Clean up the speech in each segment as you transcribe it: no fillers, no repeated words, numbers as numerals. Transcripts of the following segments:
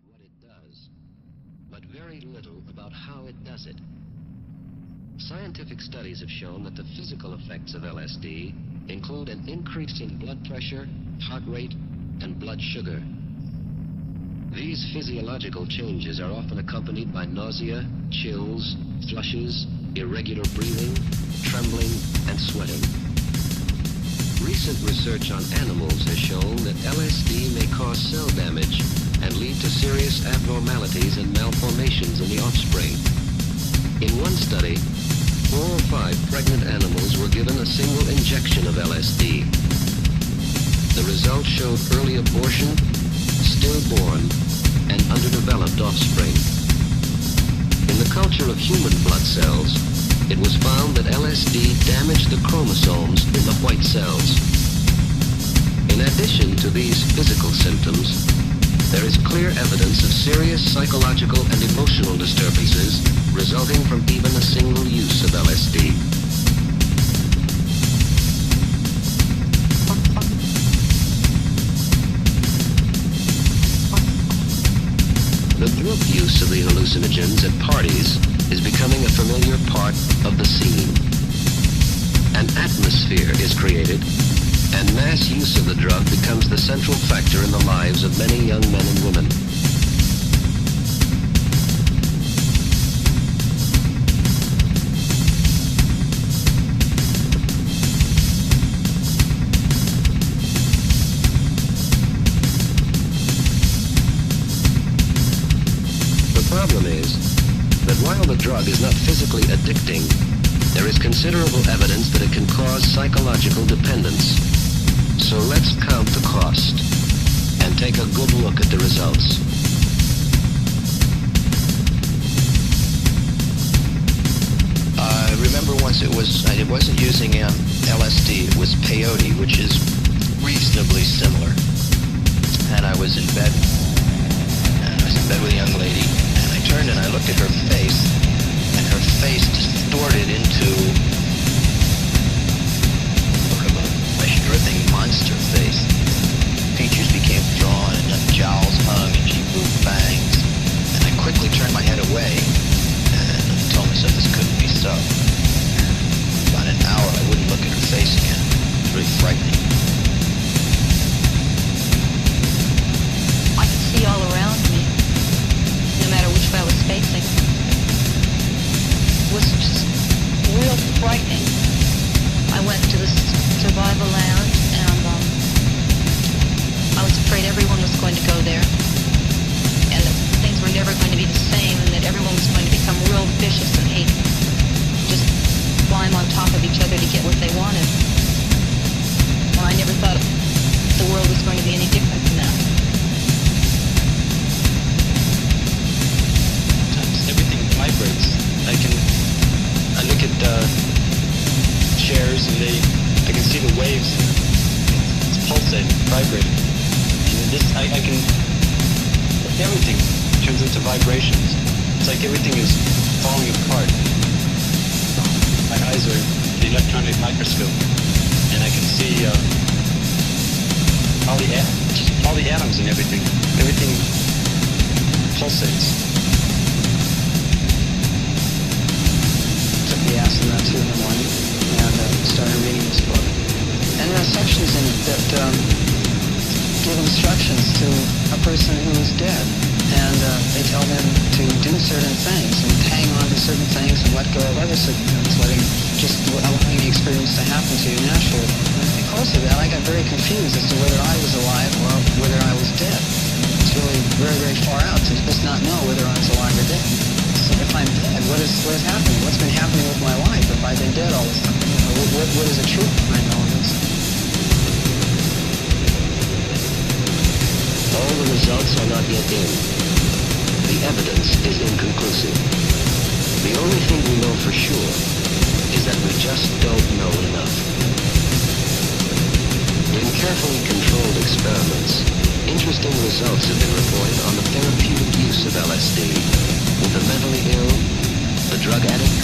what it does, but very little about how it does it. Scientific studies have shown that the physical effects of LSD include an increase in blood pressure, heart rate, and blood sugar. These physiological changes are often accompanied by nausea, chills, flushes, irregular breathing, trembling, and sweating. Recent research on animals has shown that LSD may cause cell damage and lead to serious abnormalities and malformations in the offspring. In one study, 4 or 5 pregnant animals were given a single injection of LSD. The results showed early abortion, stillborn, and underdeveloped offspring. In the culture of human blood cells, it was found that LSD damaged the chromosomes in the white cells. In addition to these physical symptoms, there is clear evidence of serious psychological and emotional disturbances resulting from even a single use of LSD. The drug use of the hallucinogens at parties is becoming a familiar part of the scene. An atmosphere is created, and mass use of the drug becomes the central factor in the lives of many young men and women. The problem is that while the drug is not physically addicting, there is considerable evidence that it can cause psychological dependence. So let's count the cost and take a good look at the results. I remember once it wasn't using LSD, it was peyote, which is reasonably similar. And I was in bed with a young lady, and I turned and I looked at her face, and her face distorted into sort of a flesh-dripping monster face. Features became drawn, and jowls hung, and she moved bangs. And I quickly turned my head away, and I told myself this couldn't be so. About an hour, I wouldn't look at her face again. It was really frightening. I could see all around me, no matter which way I was facing. It was just real frightening. I went to this survival lounge, and I was afraid everyone was going to go there, and that things were never going to be the same, and that everyone was going to become real vicious and hate, just climb on top of each other to get what they wanted. Well, I never thought the world was going to be any different than that. Everything vibrates. I look at chairs, and I can see the waves. It's pulsating, vibrating. And everything turns into vibrations. It's like everything is falling apart. My eyes are the electronic microscope, and I can see all the atoms and everything. Everything pulsates. Took the acid now 2 in the morning and started reading this book. And there are sections in it that give instructions to a person who is dead. And they tell them to do certain things and hang on to certain things and let go of other certain things, allowing the experience to happen to you naturally. And because of that, I got very confused as to whether I was alive or whether I was dead. It's really very, very far out to just not know whether I was alive or dead. So if I'm dead, what is happening? What's been happening with my life if I've been dead all this time? What is the truth behind all this? All the results are not yet in. The evidence is inconclusive. The only thing we know for sure is that we just don't know enough. In carefully controlled experiments, interesting results have been reported on the therapeutic use of LSD with the mentally ill, the drug addict,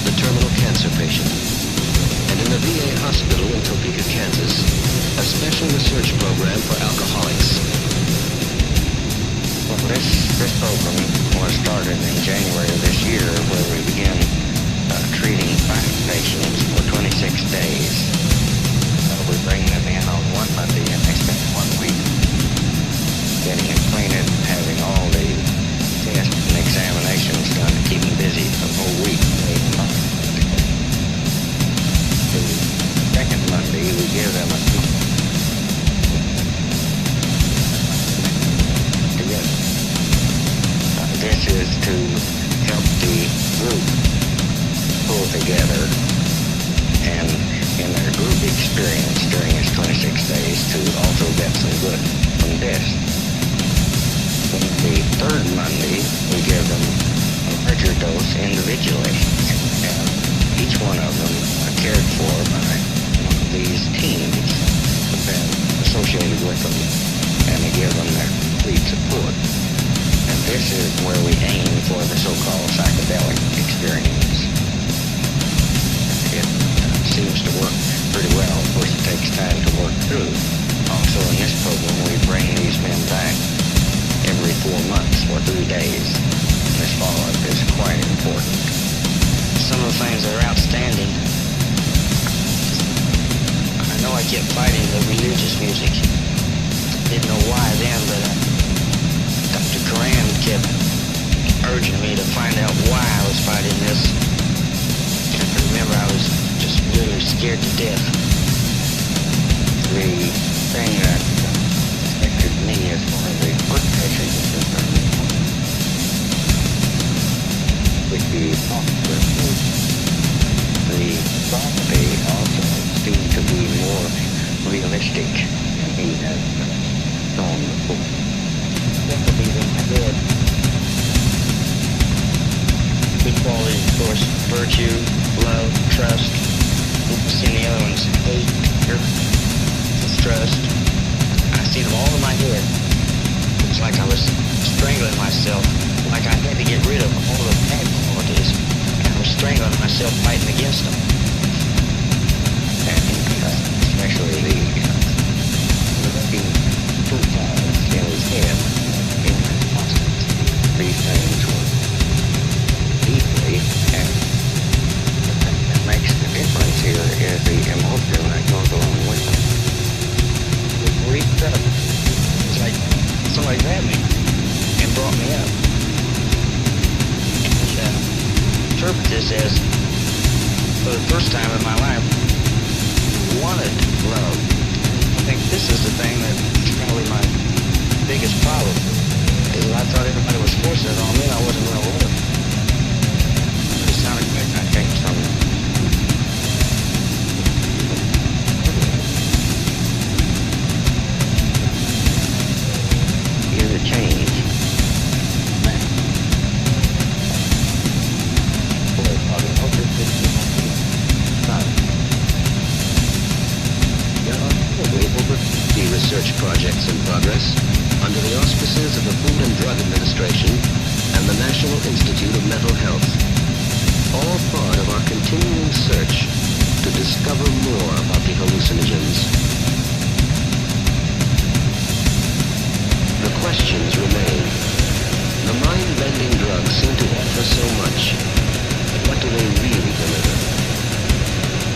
the terminal cancer patient. And in the VA hospital in Topeka, Kansas, a special research program for alcoholics. This program was started in January of this year, where we began treating 5 patients for 26 days. We bring them in on one Monday and they spend 1 week getting acquainted, having all the tests and examinations done to keep them busy for the whole week. The second Monday, we give them a this is to help the group pull together and in their group experience during this 26 days to also get some good from this. The third Monday, we give them a larger dose individually. And each one of them are cared for by one of these teams who've been associated with them, and we give them their complete support. And this is where we aim for the so-called psychedelic experience. It seems to work pretty well. Of course, it takes time to work through. Also, in this program, we bring these men back every 4 months for 3 days. And this follow-up is quite important. Some of the things that are outstanding, I know I kept fighting the religious music. Didn't know why then, but Dr. Coran kept urging me to find out why I was fighting this. I remember I was just really scared to death. The thing that affected me as far as the foot patient is concerned, with the prophecy also seemed to be more realistic than he has shown before. Sympathy than I did. Good qualities, of course, virtue, love, trust. We've seen the other ones, hate, fear, distrust. I seen them all in my head. It was like I was strangling myself, like I had to get rid of all the bad qualities, and I was strangling myself fighting against them. And especially the looking too far in his head. These things were deeply, and the thing that makes the difference here is the emotion that goes along with them. The grief up. It's like somebody grabbed me and brought me up. And interpret this as, for the first time in my life, wanted love. I think this is the thing that's probably my biggest problem. I thought everybody was forcing it on me, and I wasn't going to love it. It sounded like I came from here's a change. The research projects in progress under the auspices of the Food and Drug Administration and the National Institute of Mental Health, all part of our continuing search to discover more about the hallucinogens. The questions remain. The mind-bending drugs seem to offer so much, but what do they really deliver?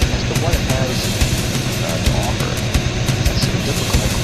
As to what it has to offer, that's a difficult